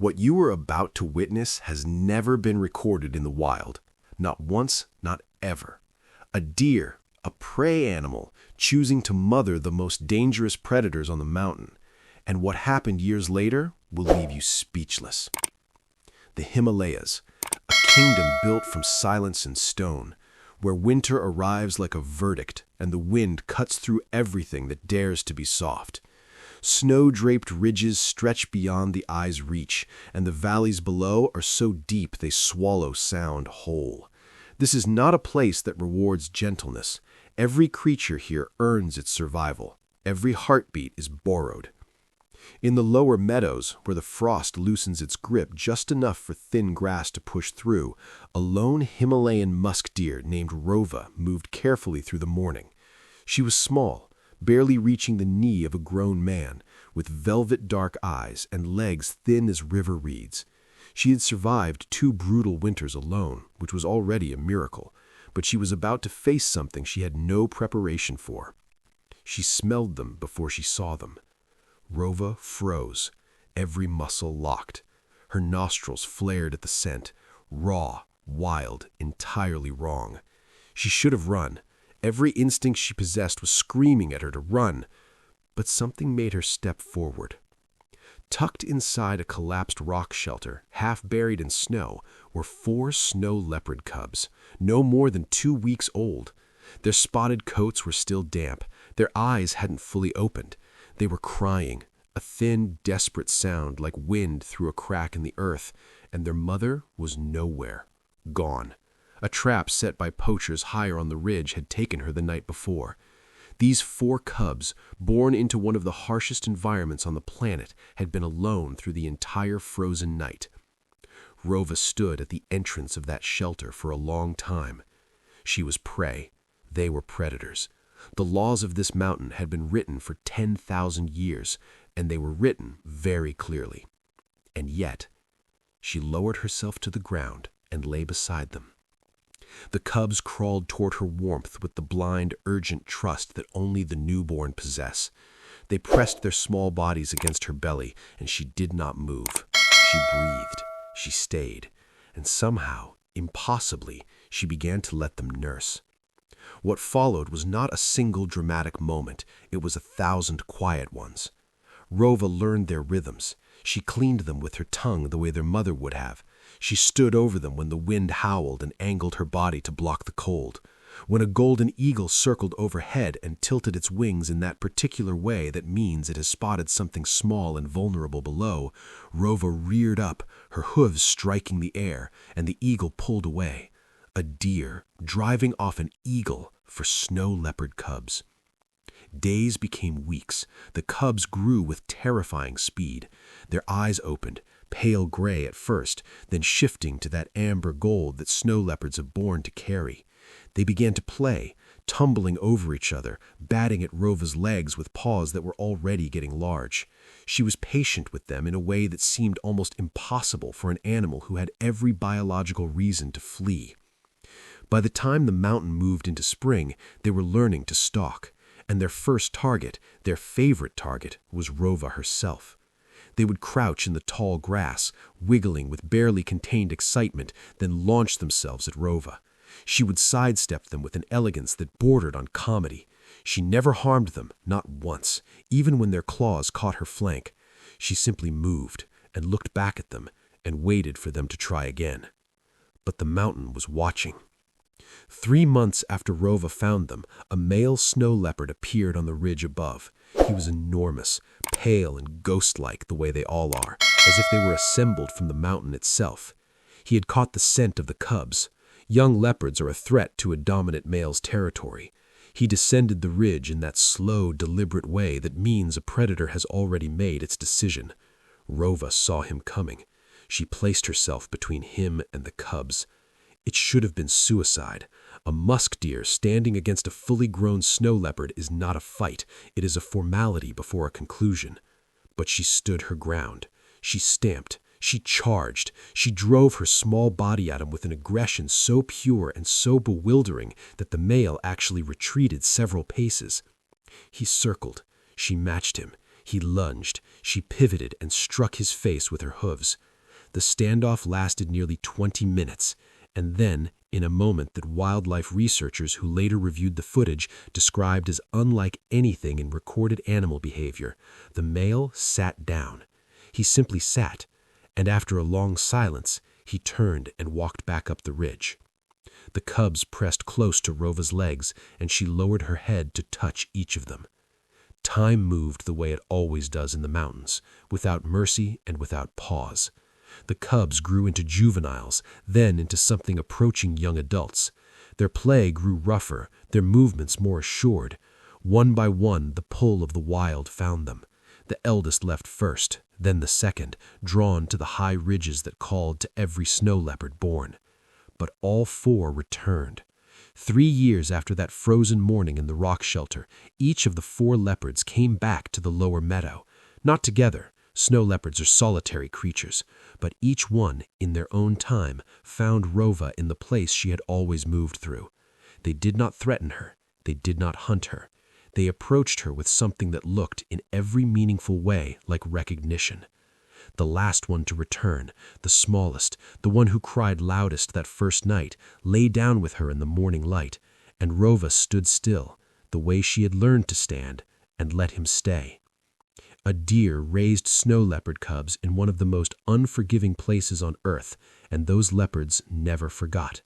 What you are about to witness has never been recorded in the wild. Not once, not ever. A deer, a prey animal, choosing to mother the most dangerous predators on the mountain. And what happened years later will leave you speechless. The Himalayas, a kingdom built from silence and stone, where winter arrives like a verdict and the wind cuts through everything that dares to be soft. Snow-draped ridges stretch beyond the eye's reach, and the valleys below are so deep they swallow sound whole. This is not a place that rewards gentleness. Every creature here earns its survival. Every heartbeat is borrowed. In the lower meadows, where the frost loosens its grip just enough for thin grass to push through, a lone Himalayan musk deer named Rova moved carefully through the morning. She was small, barely reaching the knee of a grown man, with velvet dark eyes and legs thin as river reeds. She had survived 2 brutal winters alone, which was already a miracle, but she was about to face something she had no preparation for. She smelled them before she saw them. Rova froze, every muscle locked. Her nostrils flared at the scent, raw, wild, entirely wrong. She should have run. Every instinct she possessed was screaming at her to run, but something made her step forward. Tucked inside a collapsed rock shelter, half buried in snow, were 4 snow leopard cubs, no more than 2 weeks old. Their spotted coats were still damp. Their eyes hadn't fully opened. They were crying, a thin, desperate sound like wind through a crack in the earth, and their mother was nowhere, gone. A trap set by poachers higher on the ridge had taken her the night before. These 4 cubs, born into one of the harshest environments on the planet, had been alone through the entire frozen night. Rova stood at the entrance of that shelter for a long time. She was prey. They were predators. The laws of this mountain had been written for 10,000 years, and they were written very clearly. And yet, she lowered herself to the ground and lay beside them. The cubs crawled toward her warmth with the blind, urgent trust that only the newborn possess. They pressed their small bodies against her belly, and she did not move. She breathed. She stayed. And somehow, impossibly, she began to let them nurse. What followed was not a single dramatic moment. It was 1,000 quiet ones. Rova learned their rhythms. She cleaned them with her tongue the way their mother would have. She stood over them when the wind howled and angled her body to block the cold. When a golden eagle circled overhead and tilted its wings in that particular way that means it has spotted something small and vulnerable below, Rova reared up, her hooves striking the air, and the eagle pulled away. A deer driving off an eagle for snow leopard cubs. Days became weeks. The cubs grew with terrifying speed. Their eyes opened, pale gray at first, then shifting to that amber gold that snow leopards have born to carry. They began to play, tumbling over each other, batting at Rova's legs with paws that were already getting large. She was patient with them in a way that seemed almost impossible for an animal who had every biological reason to flee. By the time the mountain moved into spring, they were learning to stalk, and their first target, their favorite target, was Rova herself. They would crouch in the tall grass, wiggling with barely contained excitement, then launch themselves at Rova. She would sidestep them with an elegance that bordered on comedy. She never harmed them, not once, even when their claws caught her flank. She simply moved and looked back at them and waited for them to try again. But the mountain was watching. 3 months after Rova found them, a male snow leopard appeared on the ridge above. He was enormous, pale and ghost-like the way they all are, as if they were assembled from the mountain itself. He had caught the scent of the cubs. Young leopards are a threat to a dominant male's territory. He descended the ridge in that slow, deliberate way that means a predator has already made its decision. Rova saw him coming. She placed herself between him and the cubs. It should have been suicide. A musk deer standing against a fully grown snow leopard is not a fight. It is a formality before a conclusion. But she stood her ground. She stamped. She charged. She drove her small body at him with an aggression so pure and so bewildering that the male actually retreated several paces. He circled. She matched him. He lunged. She pivoted and struck his face with her hooves. The standoff lasted nearly 20 minutes, and then, in a moment that wildlife researchers who later reviewed the footage described as unlike anything in recorded animal behavior, the male sat down. He simply sat, and after a long silence, he turned and walked back up the ridge. The cubs pressed close to Rova's legs, and she lowered her head to touch each of them. Time moved the way it always does in the mountains, without mercy and without pause. The cubs grew into juveniles, then into something approaching young adults. Their play grew rougher, their movements more assured. One by one, the pull of the wild found them. The eldest left first, then the second, drawn to the high ridges that called to every snow leopard born. But all four returned. 3 years after that frozen morning in the rock shelter, each of the 4 leopards came back to the lower meadow. Not together. Snow leopards are solitary creatures, but each one, in their own time, found Rova in the place she had always moved through. They did not threaten her. They did not hunt her. They approached her with something that looked, in every meaningful way, like recognition. The last one to return, the smallest, the one who cried loudest that first night, lay down with her in the morning light, and Rova stood still, the way she had learned to stand, and let him stay. A deer raised snow leopard cubs in one of the most unforgiving places on earth, and those leopards never forgot.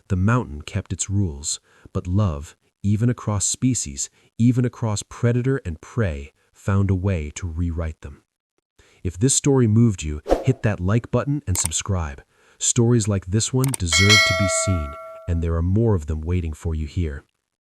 The mountain kept its rules, but love, even across species, even across predator and prey, found a way to rewrite them. If this story moved you, hit that like button and subscribe. Stories like this one deserve to be seen, and there are more of them waiting for you here.